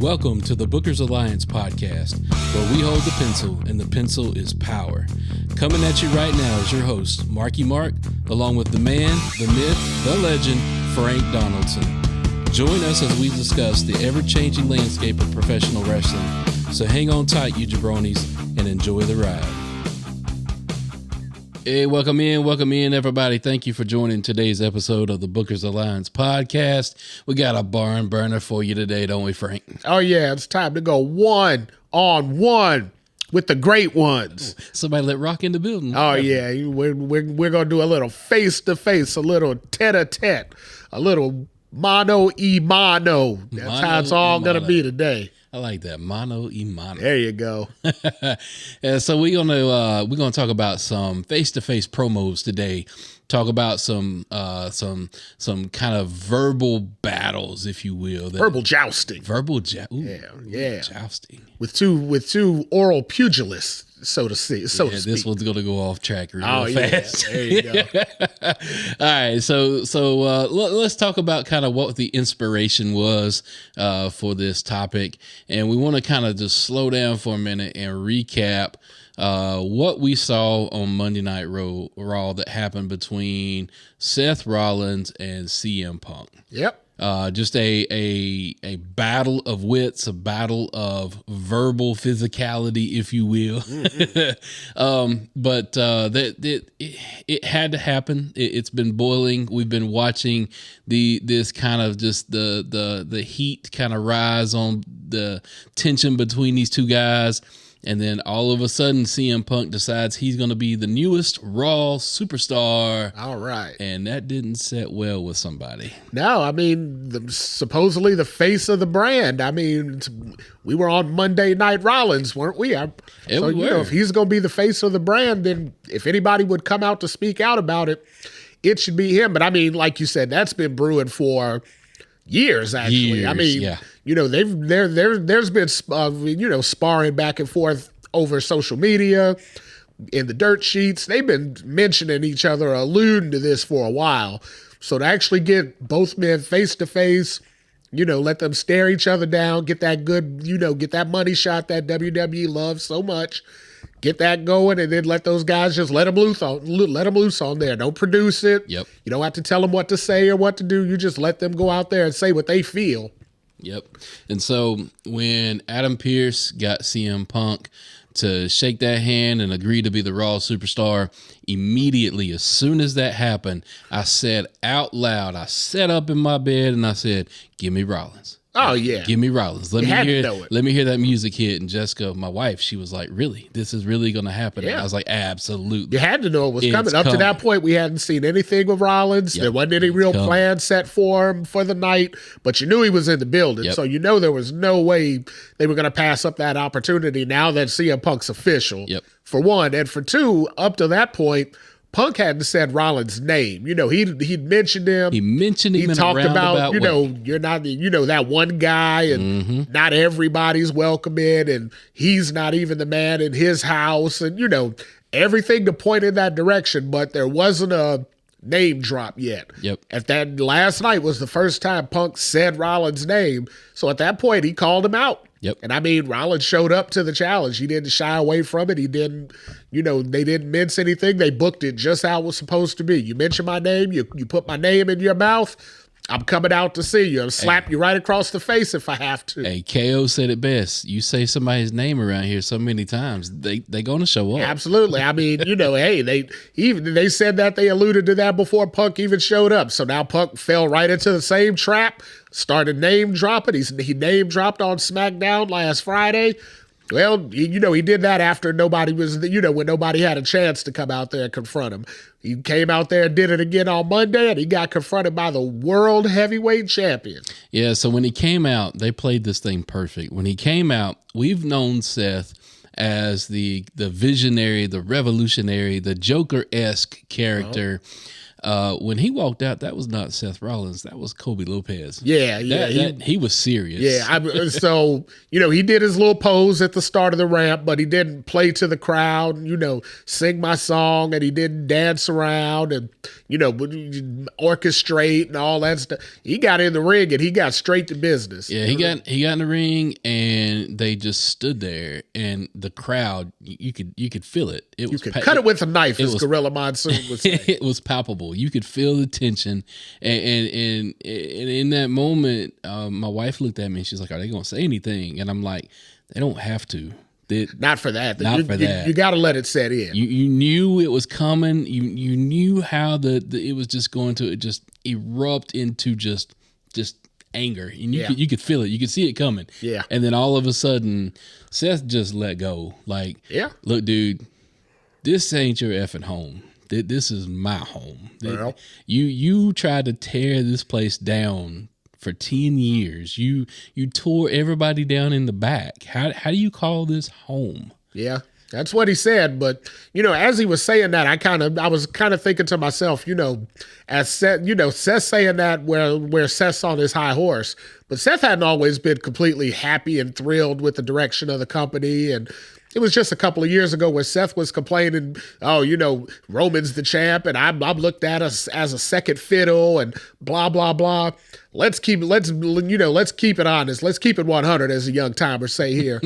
Welcome to the Bookers Alliance podcast, where we hold the pencil and the pencil is power. Coming at you right now is your host, Marky Mark, along with the man, the myth, the legend, Frank Donaldson. Join us as we discuss the ever-changing landscape of professional wrestling. So hang on tight, you jabronis, and enjoy the ride. Hey, welcome in, everybody. Thank you for joining today's episode of the Bookers Alliance podcast. We got a barn burner for you today, don't we, Frank? Oh, yeah. It's time to go one-on-one with the great ones. Somebody let Rock in the building. Oh, yeah. We're going to do a little face-to-face, a little tete-a-tete, a little mano-y-mano. That's how it's all going to be today. I like that, mano-y-mano. There you go. So we're gonna talk about some face-to-face promos today. Talk about some kind of verbal battles, if you will. Verbal jousting. Yeah. Jousting with two oral pugilists, so to speak. This one's gonna go off track real fast. Yeah. There you go. All right, so let's talk about kind of what the inspiration was for this topic, and we want to kind of just slow down for a minute and recap what we saw on Monday Night Raw that happened between Seth Rollins and CM Punk. Yep. Just a battle of wits, a battle of verbal physicality, if you will. Mm-hmm. But it had to happen. It's been boiling. We've been watching this kind of just the heat kind of rise on the tension between these two guys. And then all of a sudden, CM Punk decides he's going to be the newest Raw superstar. All right. And that didn't set well with somebody. No, I mean, supposedly the face of the brand. I mean, we were on Monday Night Rollins, weren't we? We were. If he's going to be the face of the brand, then if anybody would come out to speak out about it, it should be him. But I mean, like you said, that's been brewing for years, actually. I mean, yeah. There's been sparring back and forth over social media, in the dirt sheets. They've been mentioning each other, alluding to this for a while. So to actually get both men face to face, let them stare each other down, get that good, get that money shot that WWE loves so much. Get that going, and then let those guys just let them loose on there. Don't produce it. Yep. You don't have to tell them what to say or what to do. You just let them go out there and say what they feel. Yep. And so when Adam Pearce got CM Punk to shake that hand and agree to be the Raw superstar, immediately, as soon as that happened, I said out loud, I sat up in my bed and I said, "Give me Rollins." Oh, yeah. Give me Rollins. Let me hear that music hit. And Jessica, my wife, she was like, "Really? This is really going to happen?" Yeah. And I was like, "Absolutely." You had to know it was coming. Up to that point, we hadn't seen anything with Rollins. Yep. There wasn't any real plan set for him for the night, but you knew he was in the building. Yep. So there was no way they were going to pass up that opportunity now that CM Punk's official, Yep. for one. And for two, up to that point, Punk hadn't said Rollins' name. He'd mentioned him. He mentioned him. He talked about, you're not, that one guy, and not everybody's welcome in, and he's not even the man in his house, and everything to point in that direction. But there wasn't a name drop yet. Yep. At that last night was the first time Punk said Rollins' name. So at that point, he called him out. Yep. And I mean, Rollins showed up to the challenge. He didn't shy away from it. He didn't, they didn't mince anything. They booked it just how it was supposed to be. You mention my name, you put my name in your mouth, I'm coming out to see you. I'll slap you right across the face if I have to. Hey, KO said it best. You say somebody's name around here so many times, they gonna show up. Absolutely. I mean, hey, they said that, they alluded to that before Punk even showed up. So now Punk fell right into the same trap, started name dropping. He name dropped on SmackDown last Friday. Well, he did that after nobody was, when nobody had a chance to come out there and confront him. He came out there and did it again on Monday, and he got confronted by the world heavyweight champion. Yeah, so when he came out, they played this thing perfect. When he came out, we've known Seth as the visionary, the revolutionary, the Joker-esque character. When he walked out, that was not Seth Rollins. That was Kobe Lopez. Yeah. He was serious. Yeah. So, he did his little pose at the start of the ramp, but he didn't play to the crowd, sing my song, and he didn't dance around and, orchestrate and all that stuff. He got in the ring and he got straight to business. Yeah, he got in the ring and they just stood there, and the crowd, you could feel it. You could cut it with a knife, as Gorilla Monsoon would say. It was palpable. You could feel the tension, and in that moment, my wife looked at me and she's like, "Are they going to say anything?" And I'm like, "They don't have to." Not for that. You got to let it set in. You knew it was coming. You knew how it was just going to just erupt into just anger, and you could feel it. You could see it coming. Yeah. And then all of a sudden, Seth just let go. Like, look, dude, this ain't your effing home. This is my home. Well, you tried to tear this place down for 10 years. You tore everybody down in the back. How do you call this home? Yeah, that's what he said. But, as he was saying that, I was kind of thinking to myself, as Seth, Seth saying that where Seth's on his high horse, but Seth hadn't always been completely happy and thrilled with the direction of the company. And it was just a couple of years ago where Seth was complaining, Roman's the champ, and I'm looked at as a second fiddle, and blah blah blah. Let's keep it honest. Let's keep it 100, as the young timers say here.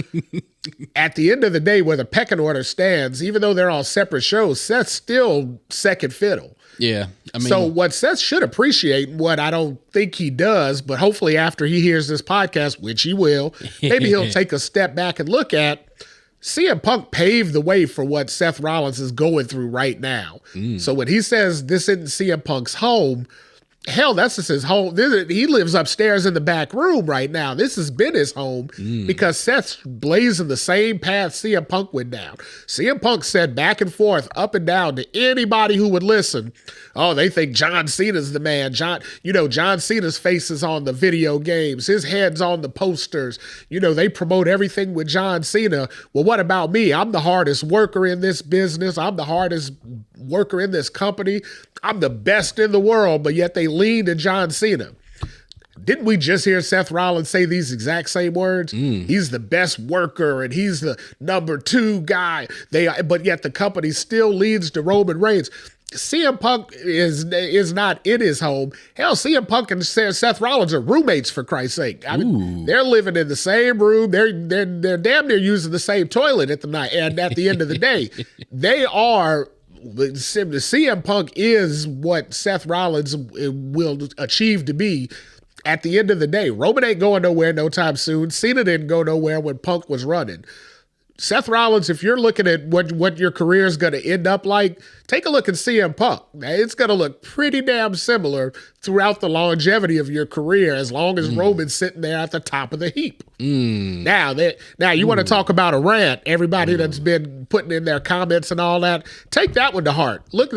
At the end of the day, where the pecking order stands, even though they're all separate shows, Seth's still second fiddle. Yeah. So what Seth should appreciate, what I don't think he does, but hopefully after he hears this podcast, which he will, maybe he'll take a step back and look at, CM Punk paved the way for what Seth Rollins is going through right now. So when he says this isn't CM Punk's home, hell, that's just his home. He lives upstairs in the back room right now. This has been his home because Seth's blazing the same path CM Punk went down. CM Punk said back and forth, up and down to anybody who would listen, oh, they think John Cena's the man. John Cena's face is on the video games. His head's on the posters. They promote everything with John Cena. Well, what about me? I'm the hardest worker in this business. I'm the hardest worker in this company. I'm the best in the world, but yet they lean to John Cena. Didn't we just hear Seth Rollins say these exact same words? He's the best worker and he's the number 2 guy. But yet the company still leads to Roman Reigns. CM Punk is not in his home. Hell, CM Punk and Seth Rollins are roommates, for Christ's sake. I mean, they're living in the same room. They're damn near using the same toilet at the night. And at the end of the day, they are. CM Punk is what Seth Rollins will achieve to be. At the end of the day, Roman ain't going nowhere no time soon. Cena didn't go nowhere when Punk was running. Seth Rollins, if you're looking at what your career is going to end up like, take a look at CM Punk. It's going to look pretty damn similar throughout the longevity of your career, as long as Roman's sitting there at the top of the heap. Now you want to talk about a rant? Everybody that's been putting in their comments and all that, take that one to heart. Look,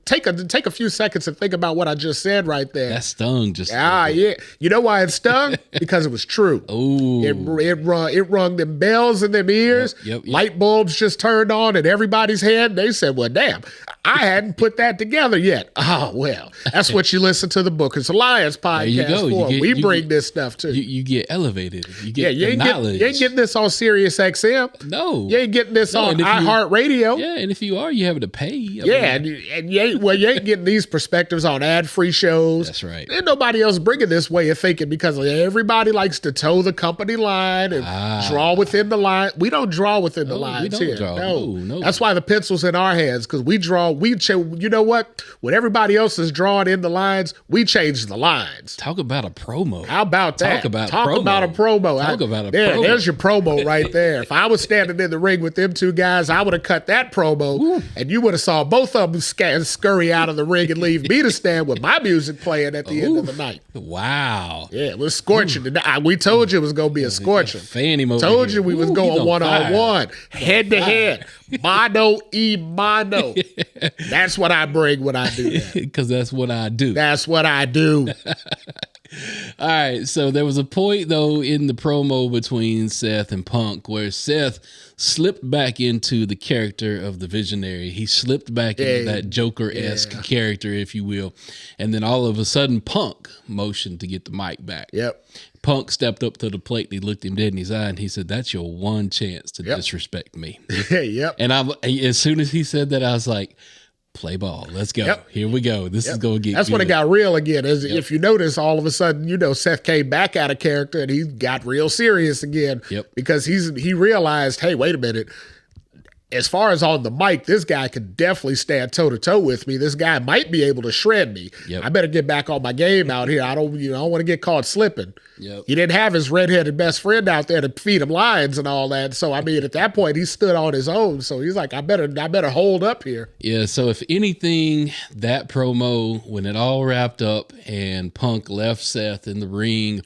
take a few seconds and think about what I just said right there. That stung just. Yeah. You know why it stung? Because it was true. Oh, it rung them bells in them ears. Yep. Light bulbs just turned on in everybody's head. They said, "Well, damn, I hadn't put that together yet." Oh well, that's what you listen to the Bookers Alliance podcast for. We bring this stuff too. You get elevated. You get knowledge. You ain't getting this on Sirius XM. No, you ain't getting this on iHeartRadio. Yeah, and if you are, you having to pay. And you ain't getting these perspectives on ad-free shows. That's right. Ain't nobody else bringing this way of thinking, because everybody likes to toe the company line and draw within the line. We don't draw within the lines here. No. That's why the pencil's in our hands, because we draw. You know what? When everybody else is drawing in the lines, we change the lines. Talk about a promo. How about that? Talk about a promo. There's your promo right there. If I was standing in the ring with them two guys, I would have cut that promo, and you would have saw both of them scurry out of the ring and leave me to stand with my music playing at the end of the night. Wow. Yeah, it was scorching. We told you it was going to be a scorching. Fanny mode. Told you we was going one-on-one, head-to-head, mano. That's what I bring when I do that. Because that's what I do. That's what I do. All right, so there was a point though in the promo between Seth and Punk where Seth slipped back into the character of the Visionary. He slipped back into that Joker-esque character, if you will, and then all of a sudden Punk motioned to get the mic back. Yep. Punk stepped up to the plate and he looked him dead in his eye and he said, "That's your one chance to disrespect me." Yep. And as soon as he said that, I was like, play ball. Let's go. Yep. Here we go. This is going to get That's good. when it got real again. If you notice, all of a sudden, Seth came back out of character and he got real serious again. Yep. Because he realized, hey, wait a minute. As far as on the mic, this guy could definitely stand toe-to-toe with me. This guy might be able to shred me. Yep. I better get back on my game out here. I don't want to get caught slipping. Yep. He didn't have his redheaded best friend out there to feed him lines and all that. So, I mean, at that point, he stood on his own. So he's like, I better hold up here. Yeah, so if anything, that promo, when it all wrapped up and Punk left Seth in the ring,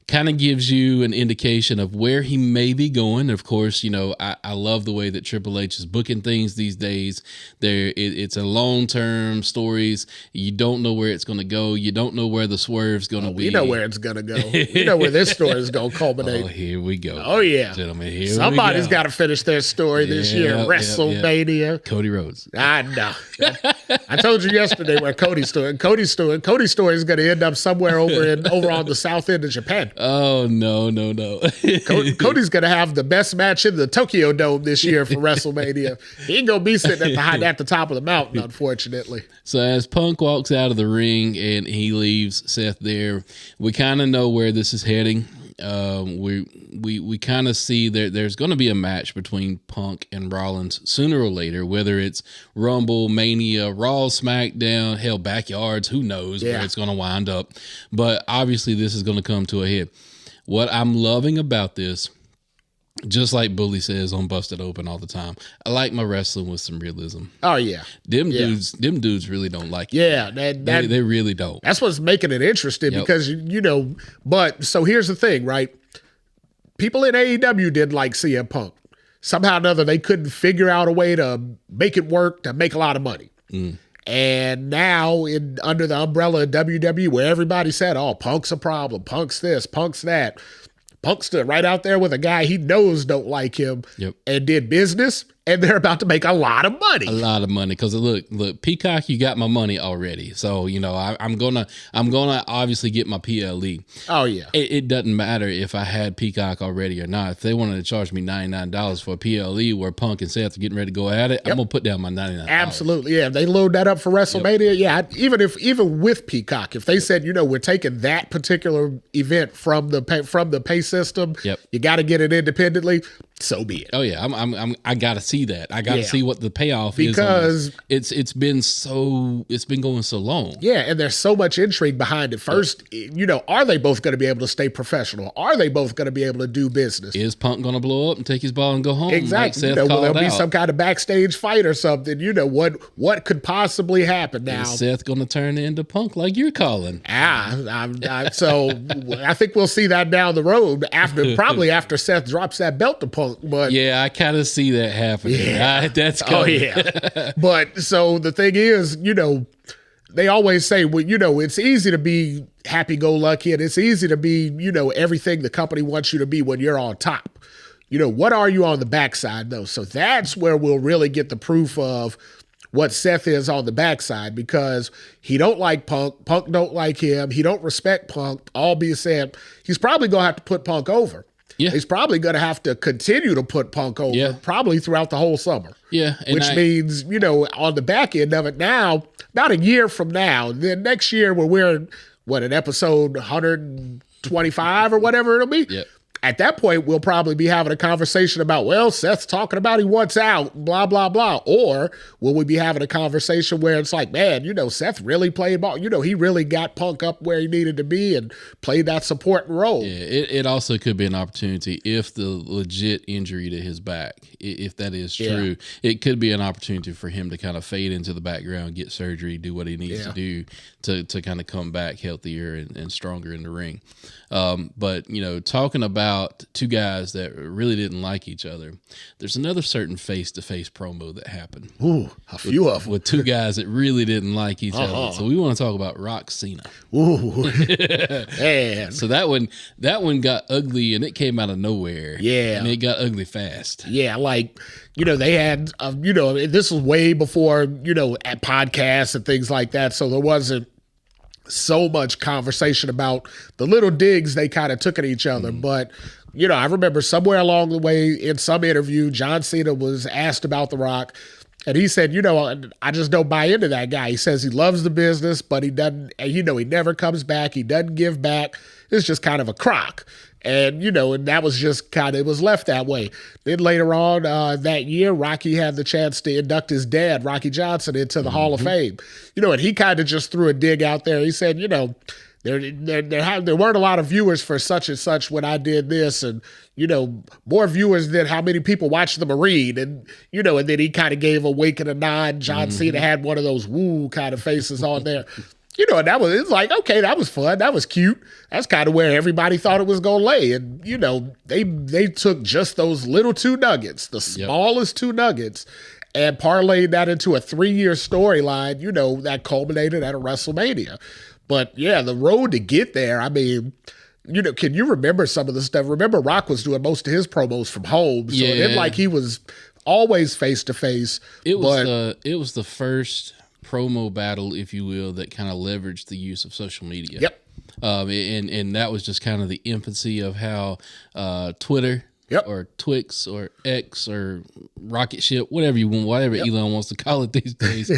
kind of gives you an indication of where he may be going. Of course, I love the way that Triple H is booking things these days. It's a long-term stories. You don't know where it's going to go. You don't know where the swerve's going to be. You know where it's going to go. You know where this story is going to culminate. Oh, here we go. Oh, yeah. Gentlemen, here Somebody's we go. got to finish their story this year. WrestleMania. Yep. Cody Rhodes. I know. I told you yesterday where Cody's story. Cody's story is going to end up somewhere over on the south end of Japan. Oh, no. Cody's going to have the best match in the Tokyo Dome this year for WrestleMania. He ain't going to be sitting at the top of the mountain, unfortunately. So as Punk walks out of the ring and he leaves Seth there, we kind of know where this is heading. We kind of see there's going to be a match between Punk and Rollins sooner or later, whether it's Rumble, Mania, Raw, SmackDown, hell, Backyards, who knows where it's going to wind up. But obviously this is going to come to a head. What I'm loving about this, just like Bully says on Busted Open all the time, I like my wrestling with some realism. Oh yeah, them dudes really don't like it. Yeah, they really don't. That's what's making it interesting because But so here's the thing, right? People in AEW didn't like CM Punk. Somehow or another, they couldn't figure out a way to make it work to make a lot of money. And now, under the umbrella of WWE, where everybody said, "Oh, Punk's a problem. Punk's this. Punk's that." Punk stood right out there with a guy he knows don't like him and did business, and they're about to make a lot of money. A lot of money, because look, Peacock, you got my money already. So I'm gonna obviously get my PLE. Oh yeah, it doesn't matter if I had Peacock already or not. If they wanted to charge me $99 for a PLE where Punk and Seth are getting ready to go at it, I'm gonna put down my $99. Absolutely, yeah. If they load that up for WrestleMania, even with Peacock, if they said, we're taking that particular event from the pay system, you got to get it independently. So be it. Oh yeah, I gotta see that. I gotta see what the payoff is. Because it's been going so long. Yeah, and there's so much intrigue behind it. First, are they both going to be able to stay professional? Are they both going to be able to do business? Is Punk going to blow up and take his ball and go home? Exactly. Like Seth will there be out? some kind of backstage fight or something? What could possibly happen now? Is Seth going to turn into Punk like you're calling? So I think we'll see that down the road probably after Seth drops that belt to Punk. But yeah, I kind of see that happening. Yeah. That's coming. Oh yeah. But so the thing is, they always say, well, it's easy to be happy-go-lucky and it's easy to be, everything the company wants you to be when you're on top. What are you on the backside though? So that's where we'll really get the proof of what Seth is on the backside, because he don't like Punk. Punk don't like him. He don't respect Punk. All being said, he's probably going to have to put Punk over. Yeah. He's probably going to have to continue to put Punk over, probably throughout the whole summer. Yeah. Which means, on the back end of it now, about a year from now, then next year when we're, in episode 125 or whatever it'll be, at that point, we'll probably be having a conversation about, well, Seth's talking about he wants out, blah, blah, blah. Or will we be having a conversation where it's like, man, Seth really played ball. He really got Punk up where he needed to be and played that supporting role. Yeah, it also could be an opportunity if the legit injury to his back, if that is true, it could be an opportunity for him to kind of fade into the background, get surgery, do what he needs to do to kind of come back healthier and stronger in the ring. But, talking about about two guys that really didn't like each other, there's another certain face-to-face promo that happened. Ooh, a few of them. With two guys that really didn't like each other. So we want to talk about Rock Cena. Ooh, man. So that one got ugly, and it came out of nowhere. Yeah. And it got ugly fast. Yeah, like, they had, this was way before, at podcasts and things like that. So there wasn't so much conversation about the little digs they kind of took at each other. But, I remember somewhere along the way in some interview, John Cena was asked about The Rock. And he said, I just don't buy into that guy. He says he loves the business, but he doesn't, he never comes back. He doesn't give back. It's just kind of a crock. And, and that was just it was left that way. Then later on that year, Rocky had the chance to induct his dad, Rocky Johnson, into the Hall of Fame. And he kind of just threw a dig out there. He said, there weren't a lot of viewers for such and such when I did this, and more viewers than how many people watched the Marine, and and then he kind of gave a wink and a nod. John Cena had one of those woo kind of faces on there. And it's like, okay, that was fun. That was cute. That's kind of where everybody thought it was going to lay. And, they took just those little two nuggets, the smallest two nuggets, and parlayed that into a 3-year storyline, that culminated at a WrestleMania. But, yeah, the road to get there, I mean, can you remember some of the stuff? Remember, Rock was doing most of his promos from home. So it didn't like he was always face-to-face. It was the first promo battle, if you will, that kind of leveraged the use of social media. Yep. And that was just kind of the infancy of how Twitter or Twix or X or Rocket Ship, whatever Elon wants to call it these days.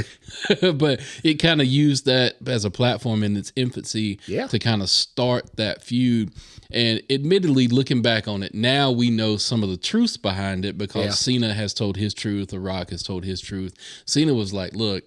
But it kind of used that as a platform in its infancy to kind of start that feud. And admittedly, looking back on it, now we know some of the truths behind it because Cena has told his truth, The Rock has told his truth. Cena was like, look,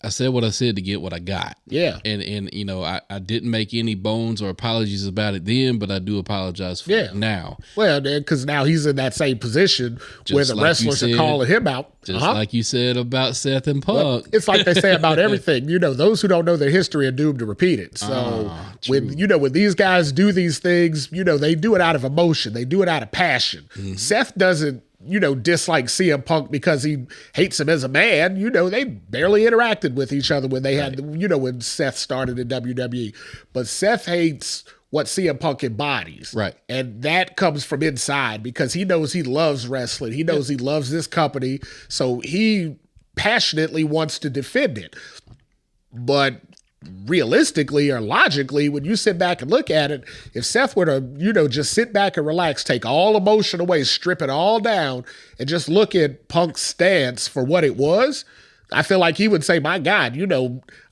I said what I said to get what I got. Yeah. And I didn't make any bones or apologies about it then, but I do apologize for it now. Well, because now he's in that same position where the wrestlers are calling him out. Just like you said about Seth and Punk. Well, it's like they say about everything. Those who don't know their history are doomed to repeat it. So when these guys do these things, they do it out of emotion. They do it out of passion. Mm-hmm. Seth doesn't dislike CM Punk because he hates him as a man. They barely interacted with each other when they had, when Seth started in WWE. But Seth hates what CM Punk embodies. Right. And that comes from inside because he knows he loves wrestling. He knows he loves this company. So he passionately wants to defend it. But realistically or logically, when you sit back and look at it, if Seth were to, just sit back and relax, take all emotion away, strip it all down, and just look at Punk's stance for what it was, I feel like he would say, my God,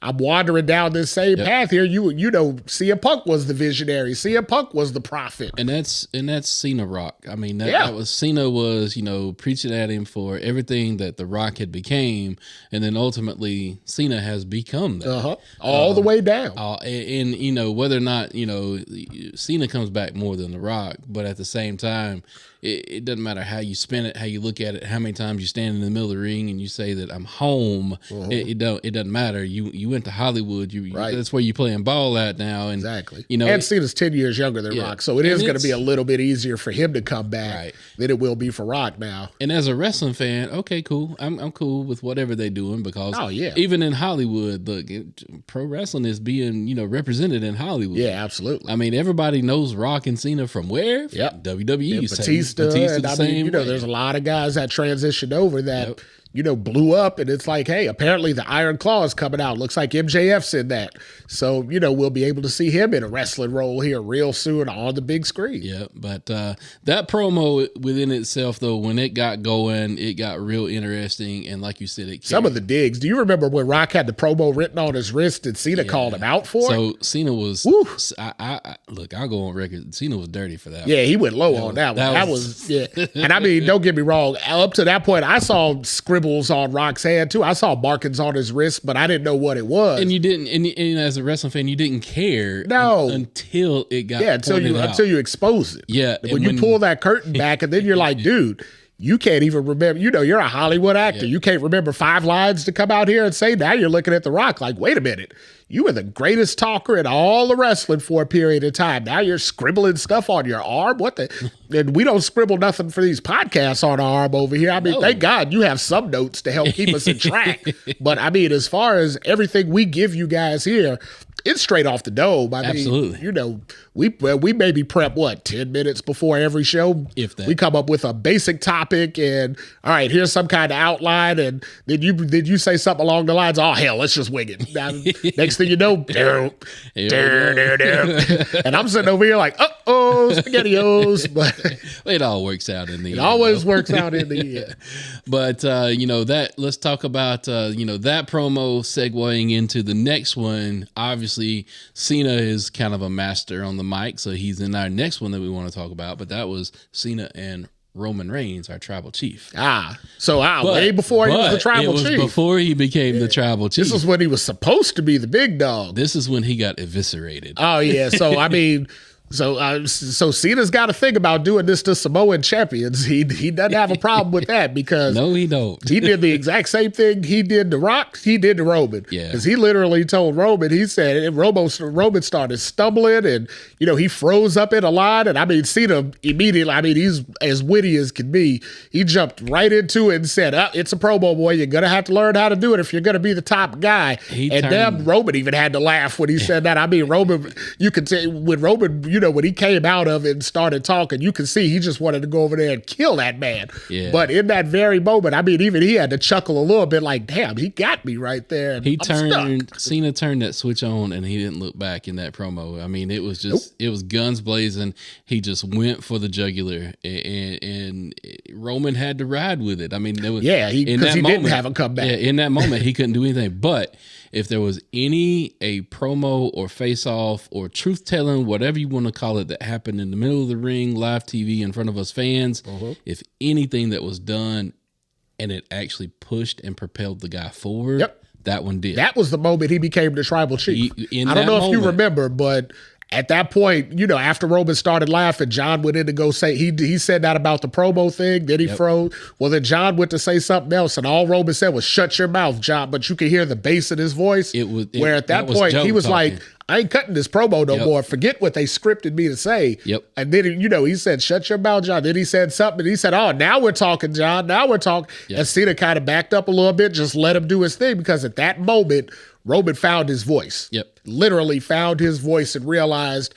I'm wandering down this same path here. CM Punk was the visionary. CM Punk was the prophet. And that's Cena Rock. I mean, that was Cena was, preaching at him for everything that The Rock had became. And then ultimately Cena has become that. All the way down. And whether or not, Cena comes back more than The Rock, but at the same time, it doesn't matter how you spin it, how you look at it, how many times you stand in the middle of the ring and you say that I'm home. It doesn't matter. You went to Hollywood. That's where you playing ball at now. And exactly. And Cena's 10 years younger than Rock, so it is going to be a little bit easier for him to come back than it will be for Rock now. And as a wrestling fan, okay, cool. I'm cool with whatever they're doing because even in Hollywood, look, pro wrestling is being represented in Hollywood. Yeah, absolutely. I mean, everybody knows Rock and Cena from where? WWE. Batista and I mean, there's a lot of guys that transitioned over that blew up, and it's like, hey, apparently the Iron Claw is coming out. Looks like MJF's in that. So, we'll be able to see him in a wrestling role here real soon on the big screen. Yeah, but that promo within itself, though, when it got going, it got real interesting. And like you said, some of the digs. Do you remember when Rock had the promo written on his wrist and Cena called him out for it? So Cena was, look, I'll go on record. Cena was dirty for that. Yeah, he went low on that one. That was And I mean, don't get me wrong. Up to that point, I saw scribbles on Rock's hand too. I saw markings on his wrist, but I didn't know what it was. And you didn't, and as a wrestling fan, you didn't care. Until it got until you expose it. Yeah, when you pull that curtain back, and then you're like, dude, you can't even remember, you're a Hollywood actor. You can't remember 5 lines to come out here and say. Now you're looking at The Rock like, wait a minute. You were the greatest talker in all the wrestling for a period of time. Now you're scribbling stuff on your arm. What the? And we don't scribble nothing for these podcasts on our arm over here. I mean, Thank God you have some notes to help keep us in track. But I mean, as far as everything we give you guys here, it's straight off the dome. I mean, we maybe prep 10 minutes before every show. If that. We come up with a basic topic and all right, here's some kind of outline, and then you say something along the lines, oh hell, let's just wing it. Now, next thing you know, and I'm sitting over here like, SpaghettiOs, but it all works out in the end. It always works out in the end. But let's talk about that promo segueing into the next one. Obviously, Cena is kind of a master on the mic, so he's in our next one that we want to talk about. But that was Cena and Roman Reigns, our tribal chief. Way before he was the tribal chief. Before he became the tribal chief. This is when he was supposed to be the big dog. This is when he got eviscerated. Oh yeah. So I mean. So Cena's got a thing about doing this to Samoan champions. He doesn't have a problem with that because no, he don't. He did the exact same thing he did to Rock. He did to Roman. Yeah, because he literally told Roman. He said Roman started stumbling and he froze up in a line. And I mean Cena immediately. I mean he's as witty as can be. He jumped right into it and said, "It's a promo, boy. You're gonna have to learn how to do it if you're gonna be the top guy." Damn, Roman even had to laugh when he said that. I mean Roman. You could say when Roman. When he came out of it and started talking, you could see he just wanted to go over there and kill that man. Yeah. But in that very moment, I mean, even he had to chuckle a little bit like, damn, he got me right there. And Cena turned that switch on and he didn't look back in that promo. I mean, it was just, It was guns blazing. He just went for the jugular and Roman had to ride with it. I mean, there was, because he didn't have him come back. Yeah, in that moment, he couldn't do anything. But if there was a promo or face off or truth telling, whatever you want to call it, that happened in the middle of the ring, live TV in front of us fans, if anything that was done and it actually pushed and propelled the guy forward, that one did. That was the moment he became the tribal chief. I don't know if you remember, but at that point, after Roman started laughing, John went in to go say, he said that about the promo thing, then he froze. Well, then John went to say something else, and all Roman said was, "Shut your mouth, John," but you could hear the bass in his voice. Where at that point, he was like, I ain't cutting this promo no more. Forget what they scripted me to say. And then, he said, "Shut your mouth, John." Then he said something, and he said, "Oh, now we're talking, John. Now we're talking." And Cena kind of backed up a little bit, just let him do his thing, because at that moment, Roman found his voice. Literally found his voice and realized,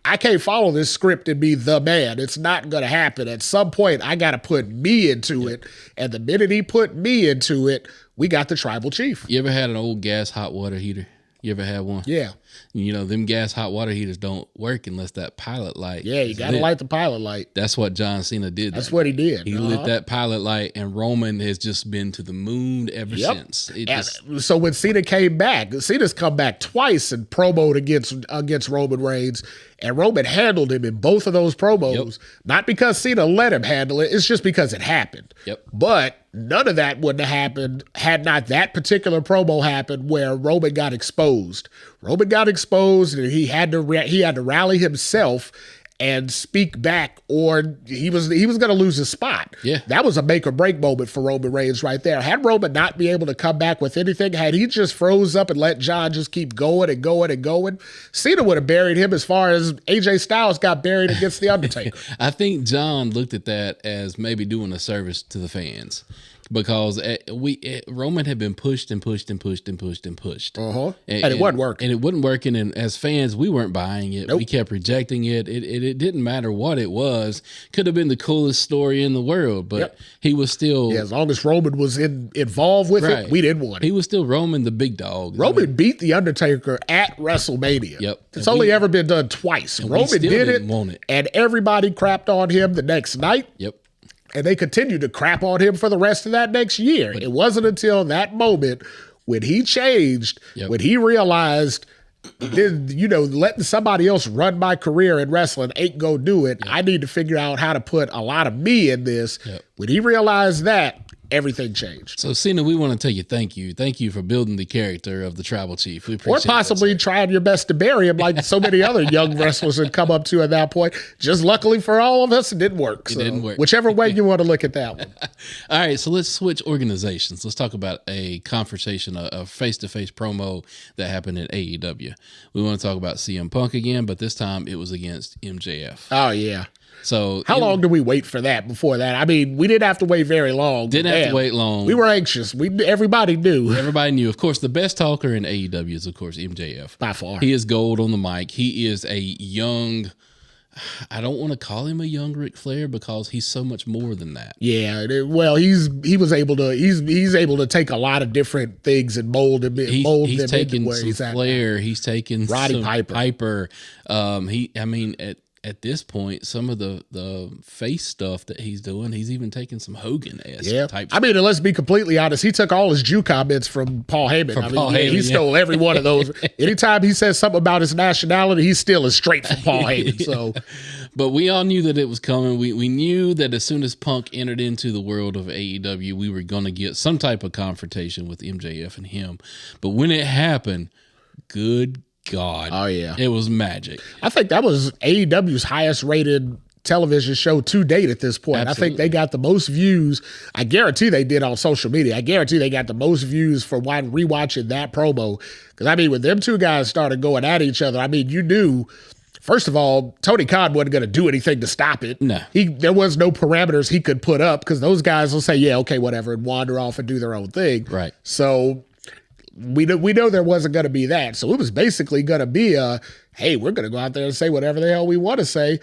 I can't follow this script and be the man. It's not going to happen. At some point, I got to put me into it. And the minute he put me into it, we got the tribal chief. You ever had an old gas hot water heater? You ever had one? Yeah. Them gas hot water heaters don't work unless that pilot light. Yeah, you got to light the pilot light. That's what John Cena did. That's what he did. He lit that pilot light, and Roman has just been to the moon ever since. So when Cena came back, Cena's come back twice and promoed against Roman Reigns, and Roman handled him in both of those promos. Not because Cena let him handle it, it's just because it happened. But none of that wouldn't have happened had not that particular promo happened where Roman got exposed. Roman got exposed, and he had to rally himself and speak back, or he was going to lose his spot. That was a make or break moment for Roman Reigns right there. Had Roman not be able to come back with anything, had he just froze up and let John just keep going and going and going, Cena would have buried him as far as AJ Styles got buried against The Undertaker. I think John looked at that as maybe doing a service to the fans. Because Roman had been pushed and pushed and pushed and pushed and pushed. And it wasn't working. And it wasn't working. And as fans, we weren't buying it. We kept rejecting it. It didn't matter what it was. Could have been the coolest story in the world, but he was still... Yeah, as long as Roman was involved with it, we didn't want it. He was still Roman the big dog. Roman beat The Undertaker at WrestleMania. It's only ever been done twice. Roman did it, and everybody crapped on him the next night. And they continued to crap on him for the rest of that next year. It wasn't until that moment when he changed, when he realized, letting somebody else run my career in wrestling ain't gonna do it. I need to figure out how to put a lot of me in this. When he realized that, everything changed. So, Cena, we want to tell you thank you. Thank you for building the character of the Tribal Chief. We appreciate Or possibly trying your best to bury him like so many other young wrestlers had come up to at that point. Just luckily for all of us, it didn't work. It didn't work. Whichever way you want to look at that one. All right, so let's switch organizations. Let's talk about a confrontation, a face-to-face promo that happened in AEW. We want to talk about CM Punk again, but this time it was against MJF. Oh, yeah. So how long did we wait for that before that? I mean, we didn't have to wait very long. Didn't have to wait long. We were anxious. Everybody knew. Everybody knew. Of course, the best talker in AEW is, of course, MJF. By far. He is gold on the mic. He is a young... I don't want to call him a young Ric Flair because he's so much more than that. Yeah, well, he's able to take a lot of different things and mold them. He's taken some Flair. He's taken Roddy some Piper. At this point, some of the face stuff that he's doing, he's even taking some Hogan-esque type. I mean, and let's be completely honest. He took all his Jew comments from Paul Heyman. He stole every one of those. Anytime he says something about his nationality, he steals straight from Paul Heyman. So, but we all knew that it was coming. We knew that as soon as Punk entered into the world of AEW, we were going to get some type of confrontation with MJF and him. But when it happened, good God. Oh, yeah. It was magic. I think that was AEW's highest rated television show to date at this point. Absolutely. I think they got the most views. I guarantee they did on social media. I guarantee they got the most views for rewatching that promo. Because, I mean, when them two guys started going at each other, I mean, you knew, first of all, Tony Khan wasn't going to do anything to stop it. No. There was no parameters he could put up because those guys will say, yeah, okay, whatever, and wander off and do their own thing. Right. So we know there wasn't going to be that. So it was basically going to be hey, we're going to go out there and say whatever the hell we want to say.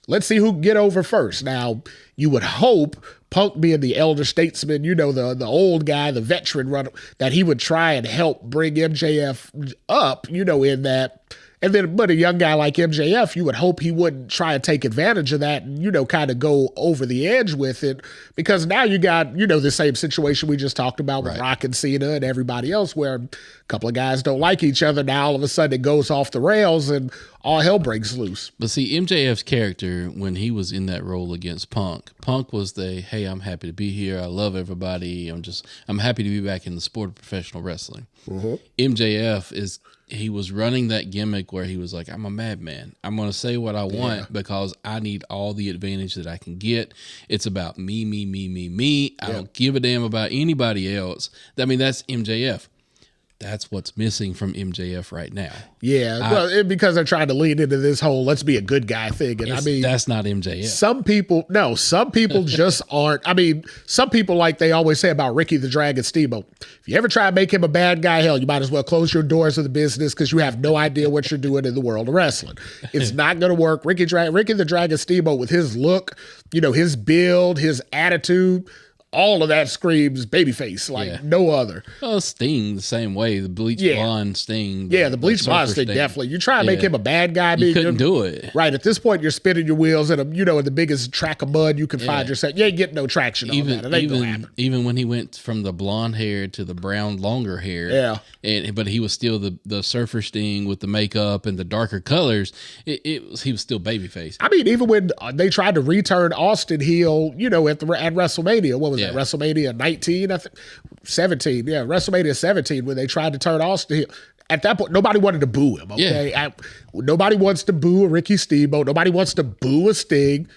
Let's see who can get over first. Now, you would hope Punk being the elder statesman, the old guy, the veteran runner, that he would try and help bring MJF up, in that. And then, but a young guy like MJF, you would hope he wouldn't try and take advantage of that and, kind of go over the edge with it. Because now you got, the same situation we just talked about with Rock and Cena and everybody else where a couple of guys don't like each other. Now all of a sudden it goes off the rails and all hell breaks loose. But see, MJF's character, when he was in that role against Punk was hey, I'm happy to be here. I love everybody. I'm happy to be back in the sport of professional wrestling. Mm-hmm. MJF he was running that gimmick where he was like, I'm a madman. I'm going to say what I want because I need all the advantage that I can get. It's about me, me, me, me, me. I don't give a damn about anybody else. I mean, that's MJF. That's what's missing from MJF right now. Yeah, because they're trying to lead into this whole let's be a good guy thing. And I mean, that's not MJF. Some people just aren't. I mean, some people, like they always say about Ricky the Dragon Steamboat, if you ever try to make him a bad guy, hell, you might as well close your doors of the business because you have no idea what you're doing in the world of wrestling. It's not going to work. Ricky the Dragon Steamboat, with his look, his build, his attitude, all of that screams babyface like no other. Well, Sting the same way. The bleach blonde Sting. The bleach blonde Sting, definitely. You try to make him a bad guy. You couldn't do it. Right. At this point, you're spinning your wheels in in the biggest track of mud you can find yourself. You ain't getting no traction on that. It ain't gonna happen. Even when he went from the blonde hair to the brown, longer hair. But he was still the surfer Sting with the makeup and the darker colors. He was still babyface. I mean, even when they tried to return Austin heel, at WrestleMania, what was that? WrestleMania 19, I think 17. Yeah, WrestleMania 17 when they tried to turn Austin heel. At that point, nobody wanted to boo him. Okay, nobody wants to boo a Ricky Steamboat. Nobody wants to boo a Sting.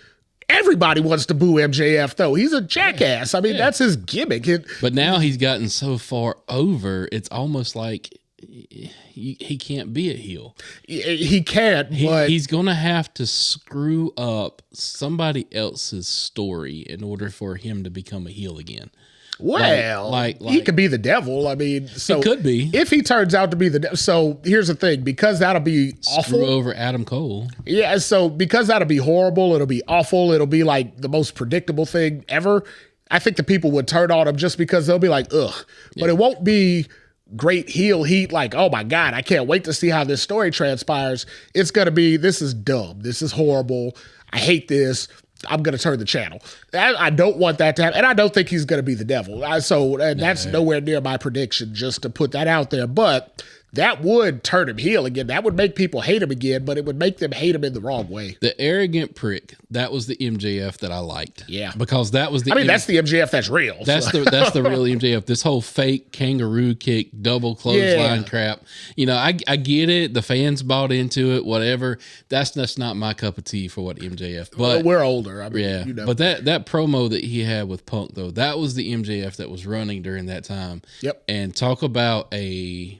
Everybody wants to boo MJF, though. He's a jackass. I mean, that's his gimmick. But now he's gotten so far over, it's almost like he can't be a heel. He can't, but he's going to have to screw up somebody else's story in order for him to become a heel again. Well, he could be the devil. I mean, so he could be if he turns out to be the devil. So here's the thing, because that'll be awful. Screw over Adam Cole. Yeah, so because that'll be horrible, it'll be awful. It'll be like the most predictable thing ever. I think the people would turn on him just because they'll be like, ugh. But it won't be great heel heat like, oh my God, I can't wait to see how this story transpires. It's going to be, this is dumb. This is horrible. I hate this. I'm going to turn the channel. I don't want that to happen. And I don't think he's going to be the devil. That's nowhere near my prediction, just to put that out there. But that would turn him heel again. That would make people hate him again, but it would make them hate him in the wrong way. The arrogant prick, that was the MJF that I liked. Yeah. Because that was the that's the MJF that's real. That's the real MJF. This whole fake kangaroo kick, double clothesline crap. I get it. The fans bought into it, whatever. That's not my cup of tea for what MJF. But well, we're older. But that promo that he had with Punk, though, that was the MJF that was running during that time. Yep. And talk about I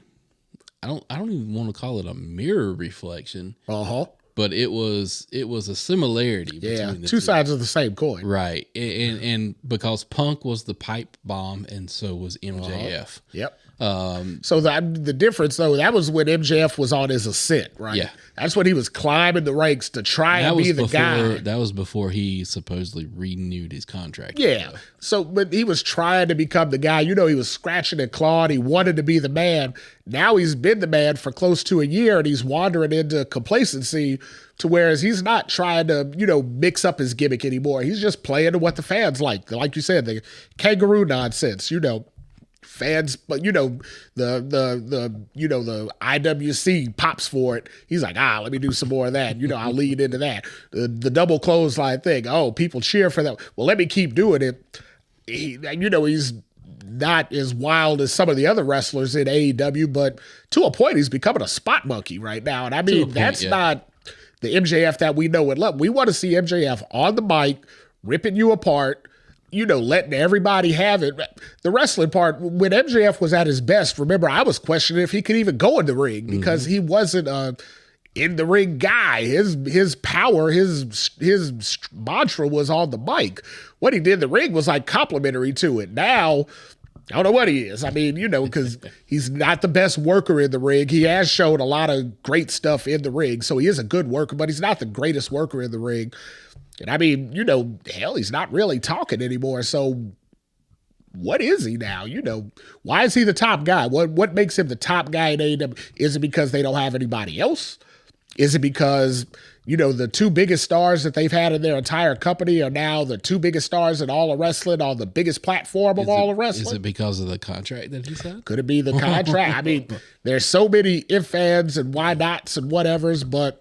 don't even want to call it a mirror reflection. But it was a similarity between the two sides of the same coin. Right. And because Punk was the pipe bomb and so was MJF. Yep. So the difference, though, that was when MJF was on his ascent, right? Yeah. That's when he was climbing the ranks to try and be the guy. That was before he supposedly renewed his contract. Yeah. So, but he was trying to become the guy. He was scratching and clawing. He wanted to be the man. Now he's been the man for close to a year, and he's wandering into complacency to whereas he's not trying to, mix up his gimmick anymore. He's just playing to what the fans like. Like you said, the kangaroo nonsense, fans, but the IWC pops for it. He's like, let me do some more of that. I'll lead into that. The double clothesline thing. Oh, people cheer for that. Well, let me keep doing it. He's not as wild as some of the other wrestlers in AEW, but to a point, he's becoming a spot monkey right now. And that's not the MJF that we know and love. We want to see MJF on the mic, ripping you apart, letting everybody have it. The wrestling part, when MJF was at his best, remember, I was questioning if he could even go in the ring because he wasn't a in the ring guy. His power, his mantra was on the mic. What he did in the ring was like complimentary to it. Now, I don't know what he is. Because he's not the best worker in the ring. He has shown a lot of great stuff in the ring, so he is a good worker, but he's not the greatest worker in the ring. And hell, he's not really talking anymore. So what is he now? Why is he the top guy? What makes him the top guy in AEW? Is it because they don't have anybody else? Is it because, the two biggest stars that they've had in their entire company are now the two biggest stars in all of wrestling on the biggest platform of all of wrestling? Is it because of the contract that he signed? Could it be the contract? There's so many if ands and why nots and whatevers, but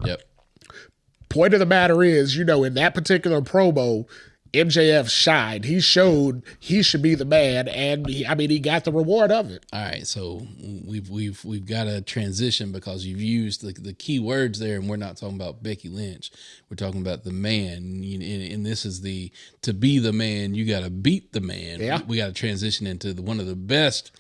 point of the matter is, in that particular promo, MJF shined. He showed he should be the man, and he got the reward of it. All right, so we've got to transition because you've used the key words there, and we're not talking about Becky Lynch. We're talking about the man, and this is to be the man, you got to beat the man. Yeah. We got to transition into one of the best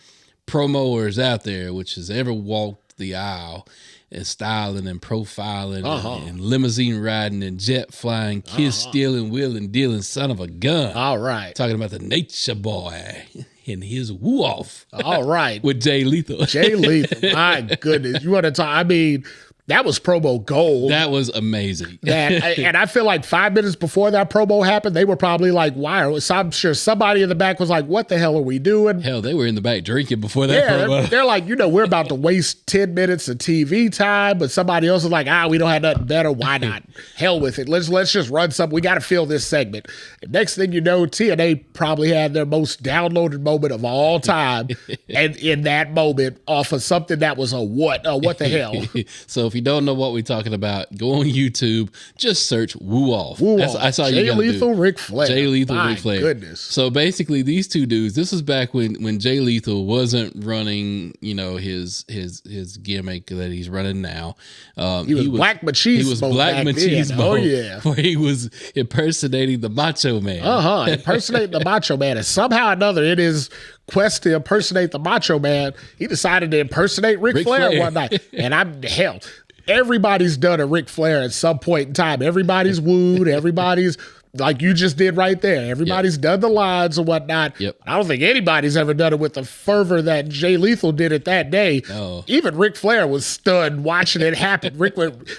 promoters out there, which has ever walked the aisle. And styling and profiling and limousine riding and jet flying, kiss stealing, wheeling, dealing, son of a gun. All right. Talking about the Nature Boy and his woo off. All right. With Jay Lethal. Jay Lethal. My goodness. You want to talk? That was promo gold. That was amazing. And I feel like 5 minutes before that promo happened, they were probably like, why? So I'm sure somebody in the back was like, what the hell are we doing? Hell, they were in the back drinking before that promo. They're like, we're about to waste 10 minutes of TV time, but somebody else is like, we don't have nothing better. Why not? Hell with it. Let's just run something. We got to fill this segment. And next thing you know, TNA probably had their most downloaded moment of all time. And in that moment, off of something that was what the hell? So if you don't know what we're talking about, go on YouTube, just search woo off. That's all you got to do. Jay Lethal, Ric Flair. Jay Lethal, Ric Flair. Goodness. So basically, these two dudes. This is back when Jay Lethal wasn't running, his gimmick that he's running now. He was Black Machismo. He was Black Machismo. Oh yeah, where he was impersonating the Macho Man. Impersonating the Macho Man, and somehow or another, in his quest to impersonate the Macho Man, he decided to impersonate Ric Flair one night. And everybody's done a Ric Flair at some point in time. Everybody's wooed. Everybody's like you just did right there. Everybody's done the lines and whatnot. Yep. I don't think anybody's ever done it with the fervor that Jay Lethal did it that day. No. Even Ric Flair was stunned watching it happen.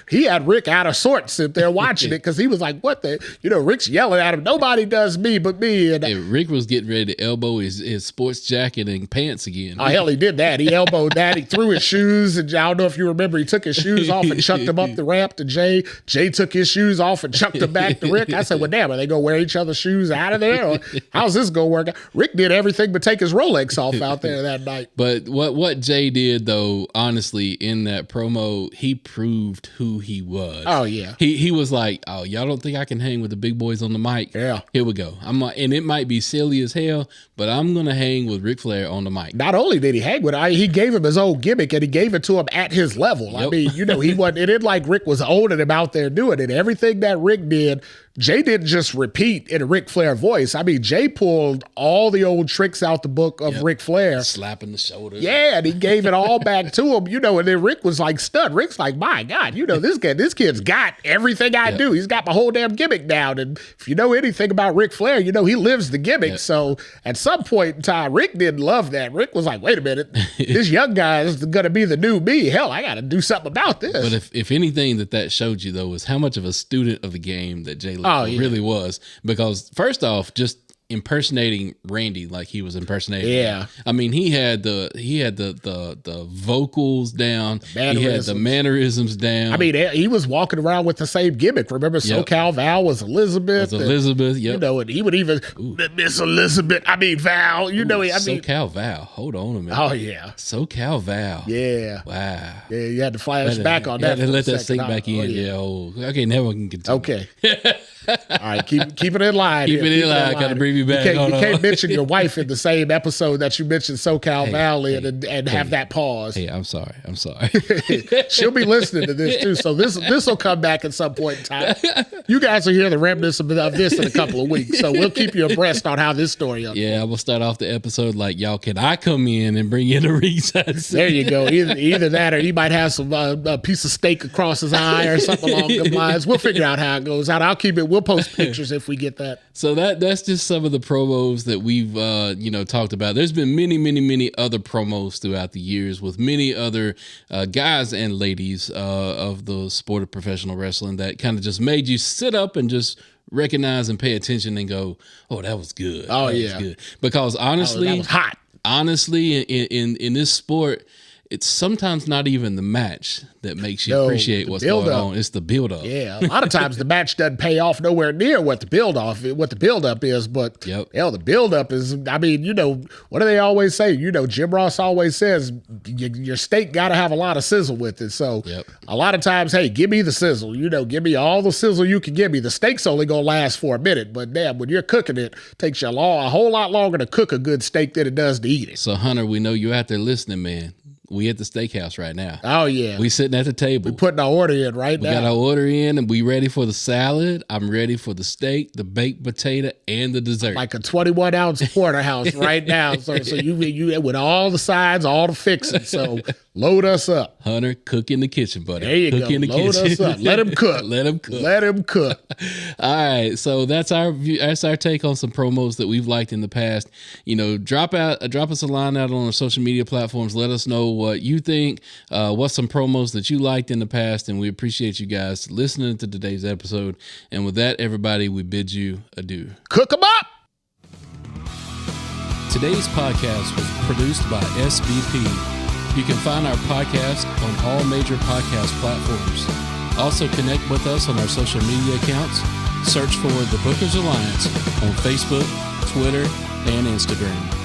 He had Rick out of sorts sit there watching it because he was like, what the? Rick's yelling at him. Nobody does me but me. And Rick was getting ready to elbow his sports jacket and pants again. Oh, hell, he did that. He elbowed that. He threw his shoes. And I don't know if you remember, he took his shoes off and chucked them up the ramp to Jay. Jay took his shoes off and chucked them back to Rick. I said, well, damn. damn, are they going to wear each other's shoes out of there? Or how's this going to work out? Rick did everything but take his Rolex off out there that night. But what Jay did, though, honestly, in that promo, he proved who he was. Oh, yeah. He was like, oh, y'all don't think I can hang with the big boys on the mic? Yeah. Here we go. I'm like, and it might be silly as hell, but I'm going to hang with Ric Flair on the mic. Not only did he hang with him, he gave him his own gimmick, and he gave it to him at his level. Yep. I mean, he wasn't, it didn't like Rick was owning him out there doing it. Everything that Rick did, Jay didn't just repeat in a Ric Flair voice. I mean, Jay pulled all the old tricks out the book of Ric Flair. Slapping the shoulder. Yeah, and he gave it all back to him, and then Rick was like stunned. Rick's like, my God, this kid's got everything I do. He's got my whole damn gimmick down. And if you know anything about Ric Flair, he lives the gimmick. Yep. So at some point in time, Rick didn't love that. Rick was like, wait a minute, this young guy is going to be the new me. Hell, I got to do something about this. But if anything that showed you, though, was how much of a student of the game that Jay really was. Because first off, just impersonating Randy like he was impersonating him. I mean, he had the vocals down. He had the mannerisms down. I mean, he was walking around with the same gimmick. Remember, SoCal Val was Elizabeth. Yep. And he would even Miss Elizabeth. I mean, Val. SoCal Val. Hold on a minute. Oh yeah, SoCal Val. Yeah. Wow. Yeah, you had to flash back on that. Let that sink back in. Okay, now we can continue. Okay. All right, keep it in line. Keep it in line. Got to bring me back. You can't mention your wife in the same episode that you mentioned SoCal Valley and have that pause. Hey, I'm sorry. She'll be listening to this too, so this will come back at some point in time. You guys will hear the remnants of this in a couple of weeks, so we'll keep you abreast on how this story unfolds. Yeah, I will start off the episode like, y'all, can I come in and bring in a ringside seat? There you go. Either that, or he might have some a piece of steak across his eye or something along those lines. We'll figure out how it goes out. I'll keep it. We'll post pictures if we get that. So that's just some of the promos that we've talked about. There's been many other promos throughout the years with many other guys and ladies of the sport of professional wrestling that kind of just made you sit up and just recognize and pay attention and go, oh, that was good. Oh, that was good. Because honestly, that was hot. Honestly, in this sport, it's sometimes not even the match that makes you appreciate what's going on. It's the build-up. Yeah, a lot of times the match doesn't pay off nowhere near what the build-up is. But the build-up is. I mean, what do they always say? Jim Ross always says your steak got to have a lot of sizzle with it. So a lot of times, hey, give me the sizzle. Give me all the sizzle you can give me. The steak's only gonna last for a minute, but damn, when you're cooking it, takes you a whole lot longer to cook a good steak than it does to eat it. So Hunter, we know you're out there listening, man. We at the steakhouse right now. Oh, yeah. We sitting at the table. We putting our order in right now. We got our order in, and we ready for the salad. I'm ready for the steak, the baked potato, and the dessert. Like a 21-ounce porterhouse right now. So you with all the sides, all the fixings. So load us up. Hunter, cook in the kitchen, buddy. There you cook go. In the load kitchen. us up. Let him cook. Let him cook. All right. So that's our take on some promos that we've liked in the past. Drop us a line out on our social media platforms. Let us know what you think. What's some promos that you liked in the past, and we appreciate you guys listening to today's episode. And with that, everybody, we bid you adieu. Cook 'em up. Today's podcast was produced by SBP. You can find our podcast on all major podcast platforms. Also connect with us on our social media accounts. Search for The Bookers Alliance on Facebook, Twitter, and Instagram.